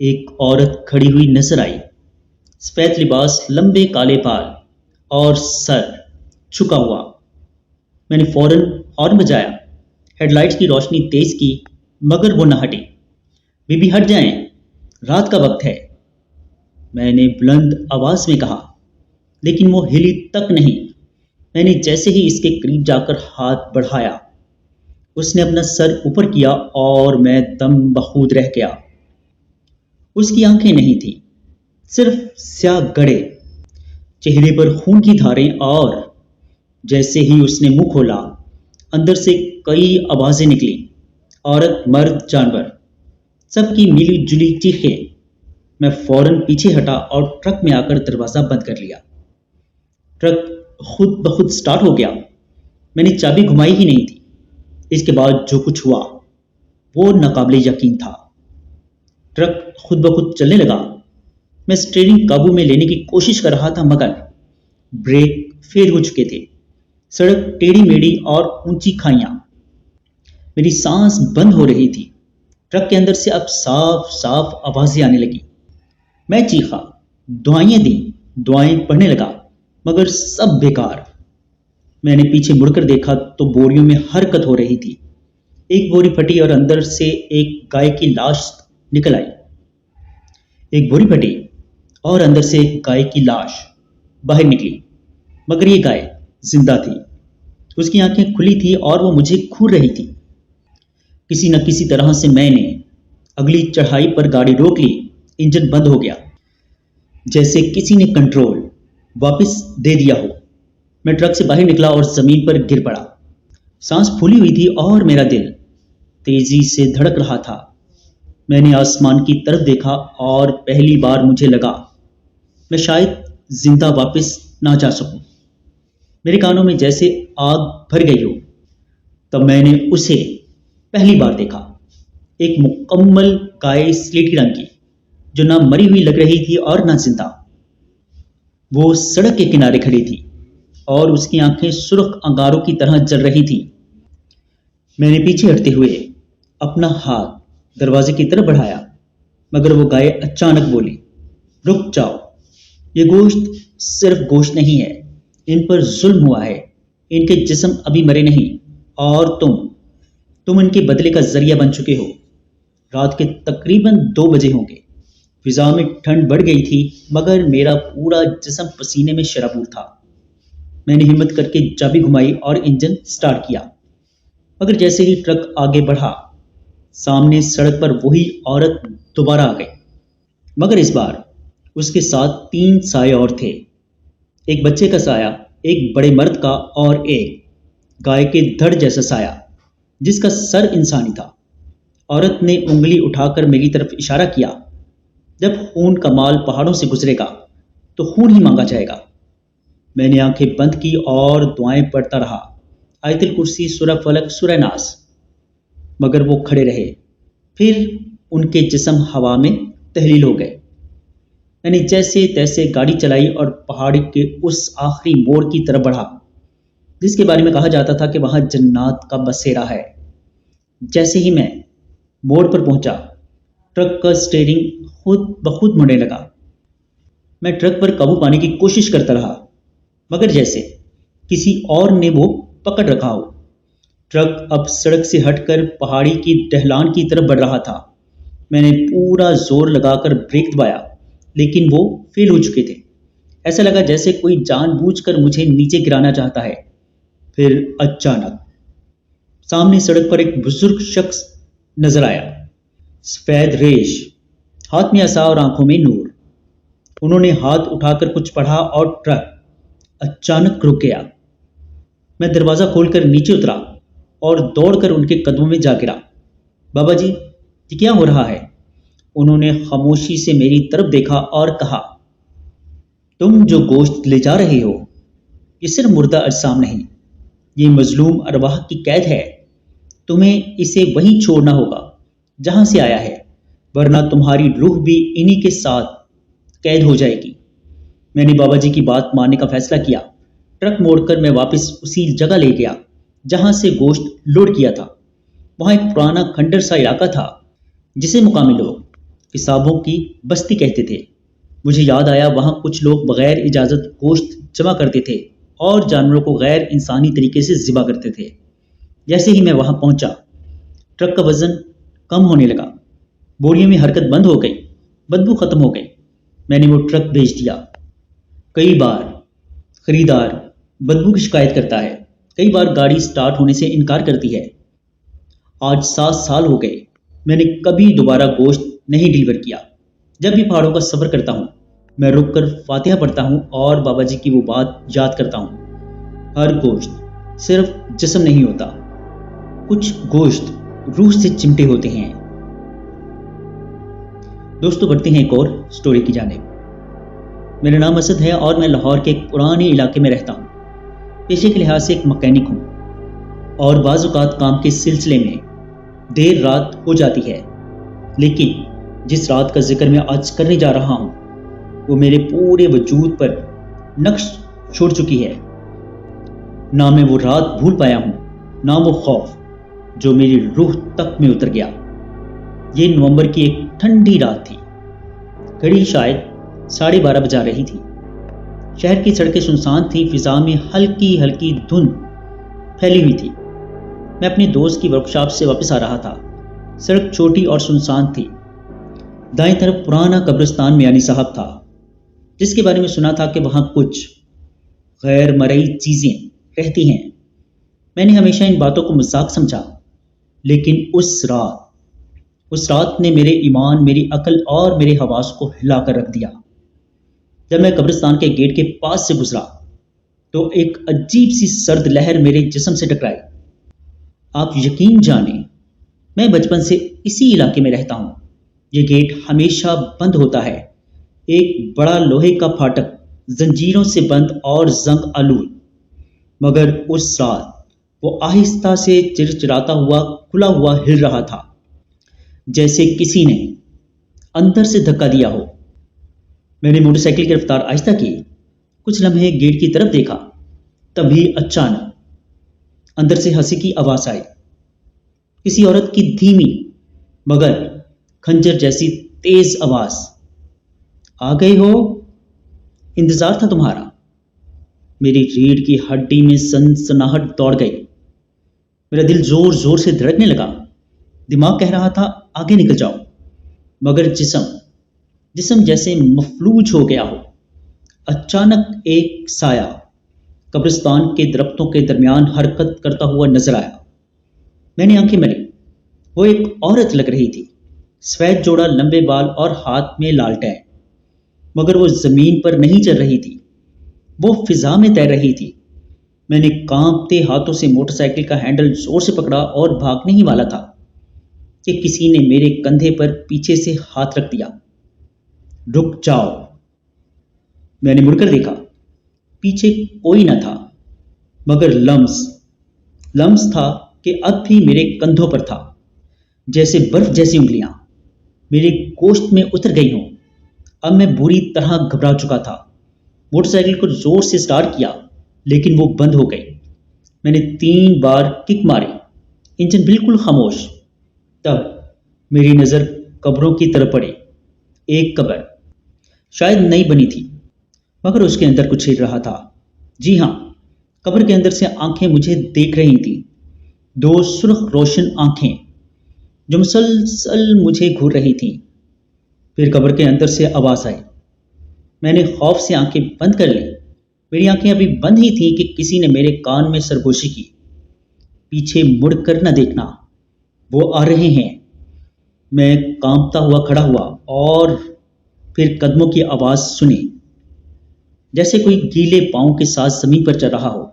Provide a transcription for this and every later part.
ایک عورت کھڑی ہوئی نظر آئی، سفید لباس، لمبے کالے بال اور سر جھکا ہوا۔ میں نے فوراً ہارن بجایا، ہیڈ لائٹس کی روشنی تیز کی، مگر وہ نہ ہٹی۔ بی بی ہٹ جائیں، رات کا وقت ہے، میں نے بلند آواز میں کہا، لیکن وہ ہلی تک نہیں۔ میں نے جیسے ہی اس کے قریب جا کر ہاتھ بڑھایا، اس نے اپنا سر اوپر کیا اور میں دم بخود رہ گیا۔ اس کی آنکھیں نہیں تھیں، صرف سیاہ گڑھے، چہرے پر خون کی دھاریں، اور جیسے ہی اس نے منہ کھولا اندر سے کئی آوازیں نکلیں، عورت، مرد، جانور، سب کی ملی جلی چیخیں۔ میں فوراً پیچھے ہٹا اور ٹرک میں آ کر دروازہ بند کر لیا۔ ٹرک خود بخود سٹارٹ ہو گیا، میں نے چابی گھمائی ہی نہیں تھی۔ اس کے بعد جو کچھ ہوا وہ ناقابل یقین تھا۔ ٹرک خود بخود چلنے لگا، میں سٹیئرنگ قابو میں لینے کی کوشش کر رہا تھا، مگر بریک فیل ہو چکے تھے۔ سڑک ٹیڑھی میڑھی اور اونچی کھائیاں، میری سانس بند ہو رہی تھی۔ ٹرک کے اندر سے اب صاف صاف آوازیں آنے لگی۔ میں چیخا، دعائیں دیں، دعائیں پڑھنے لگا، مگر سب بیکار۔ میں نے پیچھے مڑ کر دیکھا تو بوریوں میں حرکت ہو رہی تھی۔ ایک بوری پھٹی اور اندر سے ایک گائے کی لاش نکل آئی۔ ایک بوری پھٹی اور اندر سے ایک گائے کی لاش باہر نکلی، مگر یہ گائے زندہ تھی۔ اس کی آنکھیں کھلی تھی اور وہ مجھے گھور رہی تھی۔ کسی نہ کسی طرح سے میں نے اگلی چڑھائی پر گاڑی روک لی۔ انجن بند ہو گیا، جیسے کسی نے کنٹرول واپس دے دیا ہو۔ میں ٹرک سے باہر نکلا اور زمین پر گر پڑا۔ سانس پھولی ہوئی تھی اور میرا دل تیزی سے دھڑک رہا تھا۔ میں نے آسمان کی طرف دیکھا اور پہلی بار مجھے لگا میں شاید زندہ واپس نہ جا سکوں۔ میرے کانوں میں جیسے آگ بھر گئی ہو۔ تب میں نے اسے پہلی بار دیکھا، ایک مکمل گائے سلیٹی رنگ کی، جو نہ مری ہوئی لگ رہی تھی اور نہ زندہ۔ وہ سڑک کے کنارے کھڑی تھی اور اس کی آنکھیں سرخ انگاروں کی طرح جل رہی تھی۔ میں نے پیچھے ہٹتے ہوئے اپنا ہاتھ دروازے کی طرف بڑھایا، مگر وہ گائے اچانک بولی، رک جاؤ، یہ گوشت صرف گوشت نہیں ہے، ان پر ظلم ہوا ہے، ان کے جسم ابھی مرے نہیں، اور تم ان کے بدلے کا ذریعہ بن چکے ہو۔ رات کے تقریباً 2 بجے ہوں گے۔ فضا میں ٹھنڈ بڑھ گئی تھی، مگر میرا پورا جسم پسینے میں شرابور تھا۔ میں نے ہمت کر کے چابی گھمائی اور انجن سٹارٹ کیا، مگر جیسے ہی ٹرک آگے بڑھا، سامنے سڑک پر وہی عورت دوبارہ آ گئی، مگر اس بار اس کے ساتھ 3 سائے اور تھے، ایک بچے کا سایہ، ایک بڑے مرد کا، اور ایک گائے کے دھڑ جیسا سایہ جس کا سر انسانی تھا۔ عورت نے انگلی اٹھا کر میری طرف اشارہ کیا، جب خون کا مال پہاڑوں سے گزرے گا تو خون ہی مانگا جائے گا۔ میں نے آنکھیں بند کی اور دعائیں پڑھتا رہا، آیت الکرسی، سورہ فلق، سورہ ناس، مگر وہ کھڑے رہے۔ پھر ان کے جسم ہوا میں تحلیل ہو گئے۔ میں نے جیسے تیسے گاڑی چلائی اور پہاڑی کے اس آخری موڑ کی طرف بڑھا جس کے بارے میں کہا جاتا تھا کہ وہاں جنات کا بسیرا ہے۔ جیسے ہی میں موڑ پر پہنچا، ٹرک کا سٹیئرنگ خود بخود مڑنے لگا۔ میں ٹرک پر قابو پانے کی کوشش کرتا رہا، مگر جیسے کسی اور نے وہ پکڑ رکھا ہو۔ ٹرک اب سڑک سے ہٹ کر پہاڑی کی ڈھلان کی طرف بڑھ رہا تھا۔ میں نے پورا زور لگا کر بریک دبایا، لیکن وہ فیل ہو چکے تھے۔ ایسا لگا جیسے کوئی جان بوجھ کر مجھے نیچے گرانا چاہتا ہے۔ پھر اچانک سامنے سڑک پر ایک بزرگ شخص نظر آیا، سفید ریش، ہاتھ میں عصا اور آنکھوں میں نور۔ انہوں نے ہاتھ اٹھا کر کچھ پڑھا اور ٹرک اچانک رک گیا۔ میں دروازہ کھول کر نیچے اترا اور دوڑ کر ان کے قدموں میں جا گرا۔ بابا جی، یہ کیا ہو رہا ہے؟ انہوں نے خاموشی سے میری طرف دیکھا اور کہا، تم جو گوشت لے جا رہے ہو یہ صرف مردہ اجسام نہیں، یہ مظلوم ارواح کی قید ہے۔ تمہیں اسے وہیں چھوڑنا ہوگا جہاں سے آیا ہے، ورنہ تمہاری روح بھی انہی کے ساتھ قید ہو جائے گی۔ میں نے بابا جی کی بات ماننے کا فیصلہ کیا۔ ٹرک موڑ کر میں واپس اسی جگہ لے گیا جہاں سے گوشت لوڈ کیا تھا۔ وہاں ایک پرانا کھنڈر سا علاقہ تھا جسے مقامی لوگ حسابوں کی بستی کہتے تھے۔ مجھے یاد آیا وہاں کچھ لوگ بغیر اجازت گوشت جمع کرتے تھے اور جانوروں کو غیر انسانی طریقے سے ذبح کرتے تھے۔ جیسے ہی میں وہاں پہنچا، ٹرک کا وزن کم ہونے لگا، بوریوں میں حرکت بند ہو گئی، بدبو ختم ہو گئی۔ میں نے وہ ٹرک بھیج دیا۔ کئی بار خریدار بدبو کی شکایت کرتا ہے، کئی بار گاڑی سٹارٹ ہونے سے انکار کرتی ہے۔ آج 7 سال ہو گئے، میں نے کبھی دوبارہ گوشت نہیں ڈیلیور کیا۔ جب بھی پہاڑوں کا سفر کرتا ہوں، میں رک کر فاتحہ پڑھتا ہوں اور بابا جی کی وہ بات یاد کرتا ہوں، ہر گوشت صرف جسم نہیں ہوتا، کچھ گوشت روح سے چمٹے ہوتے ہیں۔ دوستو، بڑھتے ہیں ایک اور سٹوری کی جانب۔ میرا نام اسد ہے اور میں لاہور کے ایک پرانے علاقے میں رہتا ہوں۔ پیشے کے لحاظ سے ایک مکینک ہوں اور بعض اوقات کام کے سلسلے میں دیر رات ہو جاتی ہے، لیکن جس رات کا ذکر میں آج کرنے جا رہا ہوں وہ میرے پورے وجود پر نقش چھوڑ چکی ہے۔ نہ میں وہ رات بھول پایا ہوں، نہ وہ خوف جو میری روح تک میں اتر گیا۔ یہ نومبر کی ایک ٹھنڈی رات تھی، گھڑی شاید 12:30 بجا رہی تھی۔ شہر کی سڑکیں سنسان تھیں، فضا میں ہلکی ہلکی دھند پھیلی ہوئی تھی۔ میں اپنے دوست کی ورکشاپ سے واپس آ رہا تھا۔ سڑک چھوٹی اور سنسان تھی۔ دائیں طرف پرانا قبرستان میانی صاحب تھا، جس کے بارے میں سنا تھا کہ وہاں کچھ غیر مرئی چیزیں رہتی ہیں۔ میں نے ہمیشہ ان باتوں کو مذاق سمجھا، لیکن اس رات نے میرے ایمان، میری عقل اور میرے حواس کو ہلا کر رکھ دیا۔ جب میں قبرستان کے گیٹ کے پاس سے گزرا تو ایک عجیب سی سرد لہر میرے جسم سے ٹکرائی۔ آپ یقین جانیں، میں بچپن سے اسی علاقے میں رہتا ہوں۔ یہ گیٹ ہمیشہ بند ہوتا ہے، ایک بڑا لوہے کا پھاٹک، زنجیروں سے بند اور زنگ آلود۔ مگر اس رات وہ آہستہ سے چرچراتا ہوا کھلا ہوا ہل رہا تھا، جیسے کسی نے اندر سے دھکا دیا ہو۔ میں نے موٹر سائیکل کی رفتار آہستہ کی، کچھ لمحے گیٹ کی طرف دیکھا، تبھی اچانک اندر سے ہنسی کی آواز آئی، کسی عورت کی دھیمی مگر خنجر جیسی تیز آواز۔ آ گئے ہو، انتظار تھا تمہارا۔ میری ریڑھ کی ہڈی میں سنسناہٹ دوڑ گئی، میرا دل زور زور سے دھڑکنے لگا۔ دماغ کہہ رہا تھا آگے نکل جاؤ، مگر جسم جیسے مفلوج ہو گیا ہو۔ اچانک ایک سایہ قبرستان کے درختوں کے درمیان حرکت کرتا ہوا نظر آیا۔ میں نے آنکھیں ملی، وہ ایک عورت لگ رہی تھی، سفید جوڑا، لمبے بال اور ہاتھ میں لالٹین۔ مگر وہ زمین پر نہیں چل رہی تھی، وہ فضا میں تیر رہی تھی۔ میں نے کانپتے ہاتھوں سے موٹر سائیکل کا ہینڈل زور سے پکڑا اور بھاگنے ہی والا تھا کہ کسی نے میرے کندھے پر پیچھے سے ہاتھ رکھ دیا۔ رک جاؤ۔ میں نے مڑ کر دیکھا، پیچھے کوئی نہ تھا، مگر لمس تھا کہ اب بھی میرے کندھوں پر تھا، جیسے برف جیسی انگلیاں میرے گوشت میں اتر گئی ہوں۔ اب میں بری طرح گھبرا چکا تھا۔ موٹر سائیکل کو زور سے سٹارٹ کیا، لیکن وہ بند ہو گئی۔ میں نے 3 بار کک ماری، انجن بالکل خاموش۔ تب میری نظر قبروں کی طرف پڑی۔ ایک قبر شاید نئی بنی تھی، مگر اس کے اندر کچھ ہل رہا تھا۔ جی ہاں، قبر کے اندر سے آنکھیں مجھے دیکھ رہی تھیں، 2 سرخ روشن آنکھیں جو مسلسل مجھے گھور رہی تھیں۔ پھر قبر کے اندر سے آواز آئی۔ میں نے خوف سے آنکھیں بند کر لی۔ میری آنکھیں ابھی بند ہی تھیں کہ کسی نے میرے کان میں سرگوشی کی، پیچھے مڑ کر نہ دیکھنا، وہ آ رہے ہیں۔ میں کانپتا ہوا کھڑا ہوا اور پھر قدموں کی آواز سنی، جیسے کوئی گیلے پاؤں کے ساتھ زمین پر چل رہا ہو۔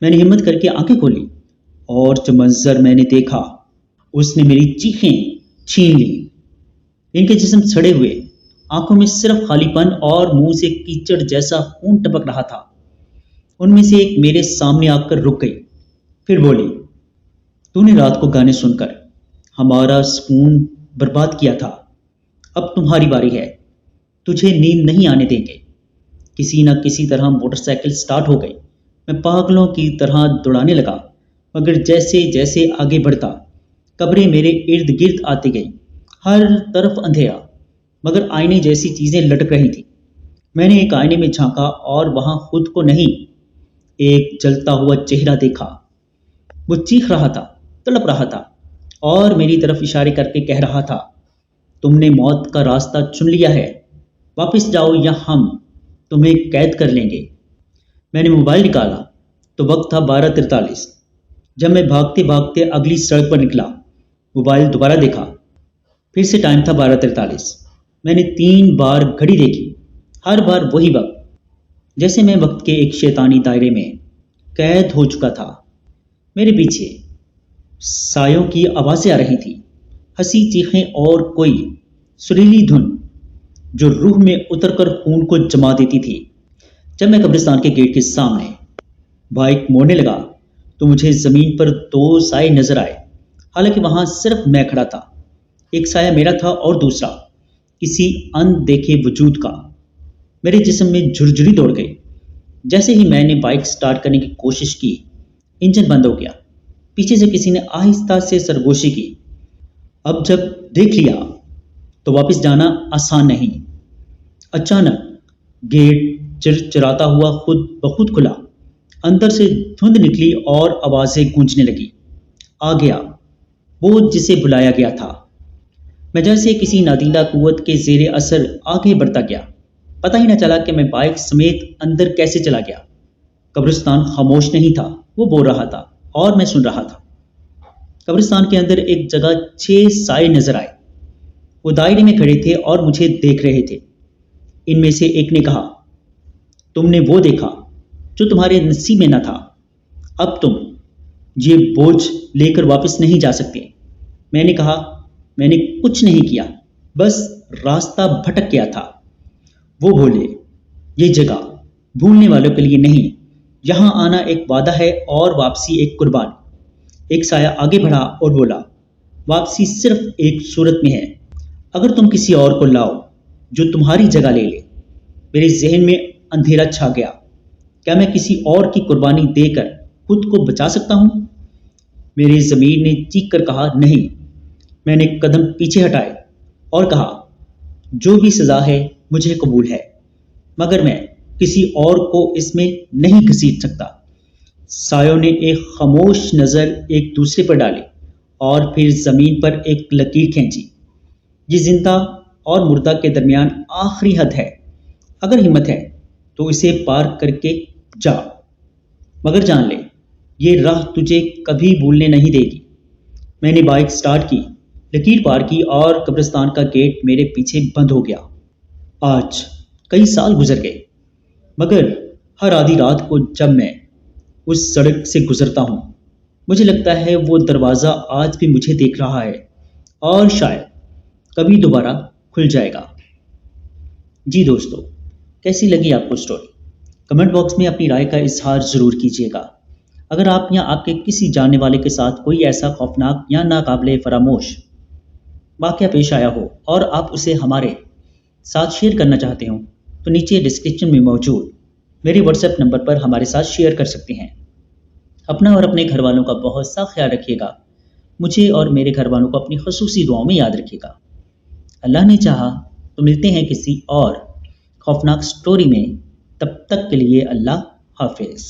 میں نے ہمت کر کے آنکھیں کھولی اور جو منظر میں نے دیکھا اس نے میری چیخیں چھین لی۔ ان کے جسم سڑے ہوئے، آنکھوں میں صرف خالی پن اور منہ سے کیچڑ جیسا خون ٹپک رہا تھا۔ ان میں سے ایک میرے سامنے آ کر رک گئی، پھر بولی، تو نے رات کو گانے سن کر ہمارا سکون برباد کیا تھا، اب تمہاری باری ہے، تجھے نیند نہیں آنے دیں گے۔ کسی نہ کسی طرح موٹر سائیکل سٹارٹ ہو گئی۔ میں پاگلوں کی طرح دوڑانے لگا، مگر جیسے جیسے آگے بڑھتا قبریں میرے ارد گرد آتی گئی، ہر طرف اندھیرا، مگر آئینے جیسی چیزیں لٹک رہی تھیں۔ میں نے ایک آئینے میں جھانکا اور وہاں خود کو نہیں، ایک جلتا ہوا چہرہ دیکھا۔ وہ چیخ رہا تھا، تڑپ رہا تھا اور میری طرف اشارے کر کے کہہ رہا تھا، تم نے موت کا راستہ چن لیا ہے، واپس جاؤ یا ہم تمہیں قید کر لیں گے۔ میں نے موبائل نکالا تو وقت تھا 12:43۔ جب میں بھاگتے بھاگتے اگلی سڑک پر نکلا، موبائل دوبارہ دیکھا، پھر سے ٹائم تھا 12:43۔ میں نے 3 بار گھڑی دیکھی، ہر بار وہی وقت، جیسے میں وقت کے ایک شیطانی دائرے میں قید ہو چکا تھا۔ میرے پیچھے سایوں کی آوازیں آ رہی تھیں، ہنسی، چیخیں اور کوئی سریلی دھن جو روح میں اتر کر خون کو جما دیتی تھی۔ جب میں قبرستان کے گیٹ کے سامنے بائک موڑنے لگا تو مجھے زمین پر 2 سائے نظر آئے، حالانکہ وہاں صرف میں کھڑا تھا۔ ایک سایہ میرا تھا اور دوسرا کسی ان دیکھے وجود کا۔ میرے جسم میں جھرجھری دوڑ گئی۔ جیسے ہی میں نے بائک سٹارٹ کرنے کی کوشش کی، انجن بند ہو گیا۔ پیچھے سے کسی نے آہستہ سے سرگوشی کی۔ اب جب دیکھ لیا تو واپس جانا آسان نہیں۔ اچانک گیٹ چرچراتا ہوا خود بخود کھلا، اندر سے دھند نکلی اور آوازیں گونجنے لگی۔ آ گیا وہ جسے بلایا گیا تھا۔ میں جیسے کسی نادیدہ قوت کے زیر اثر آگے بڑھتا گیا۔ پتہ ہی نہ چلا کہ میں بائک سمیت اندر کیسے چلا گیا۔ قبرستان خاموش نہیں تھا، وہ بول رہا تھا اور میں سن رہا تھا۔ قبرستان کے اندر ایک جگہ 6 سائے نظر آئے۔ وہ دائرے میں کھڑے تھے اور مجھے دیکھ رہے تھے۔ ان میں سے ایک نے کہا، تم نے وہ دیکھا جو تمہارے نصیب میں نہ تھا، اب تم یہ بوجھ لے کر واپس نہیں جا سکتے۔ میں نے کہا، میں نے کچھ نہیں کیا، بس راستہ بھٹک گیا تھا۔ وہ بولے، یہ جگہ بھولنے والوں کے لیے نہیں، یہاں آنا ایک وعدہ ہے اور واپسی ایک قربانی۔ ایک سایہ آگے بڑھا اور بولا، واپسی صرف ایک صورت میں ہے، اگر تم کسی اور کو لاؤ جو تمہاری جگہ لے لے۔ میرے ذہن میں اندھیرا چھا گیا۔ کیا میں کسی اور کی قربانی دے کر خود کو بچا سکتا ہوں؟ میری ضمیر نے چیخ کر کہا، نہیں۔ میں نے قدم پیچھے ہٹائے اور کہا، جو بھی سزا ہے مجھے قبول ہے، مگر میں کسی اور کو اس میں نہیں گھسیٹ سکتا۔ سایوں نے ایک خاموش نظر ایک دوسرے پر ڈالی اور پھر زمین پر ایک لکیر کھینچی۔ یہ زندہ اور مردہ کے درمیان آخری حد ہے، اگر ہمت ہے تو اسے پار کر کے جا، مگر جان لے یہ راہ تجھے کبھی بھولنے نہیں دے گی۔ میں نے بائک سٹارٹ کی، لکیر پار کی اور قبرستان کا گیٹ میرے پیچھے بند ہو گیا۔ آج کئی سال گزر گئے، مگر ہر آدھی رات کو جب میں اس سڑک سے گزرتا ہوں، مجھے لگتا ہے وہ دروازہ آج بھی مجھے دیکھ رہا ہے اور شاید کبھی دوبارہ کھل جائے گا۔ جی دوستو، کیسی لگی آپ کو سٹوری؟ کمنٹ باکس میں اپنی رائے کا اظہار ضرور کیجیے گا۔ اگر آپ یا آپ کے کسی جاننے والے کے ساتھ کوئی ایسا خوفناک یا ناقابل فراموش واقعہ پیش آیا ہو اور آپ اسے ہمارے ساتھ شیئر کرنا چاہتے ہوں تو نیچے ڈسکرپشن میں موجود میرے واٹس ایپ نمبر پر ہمارے ساتھ شیئر کر سکتے ہیں۔ اپنا اور اپنے گھر والوں کا بہت سا خیال رکھیے گا۔ مجھے اور میرے گھر والوں کو اپنی خصوصی دعاؤں میں یاد رکھیے گا۔ اللہ نے چاہا تو ملتے ہیں کسی اور خوفناک سٹوری میں، تب تک کے لیے اللہ حافظ۔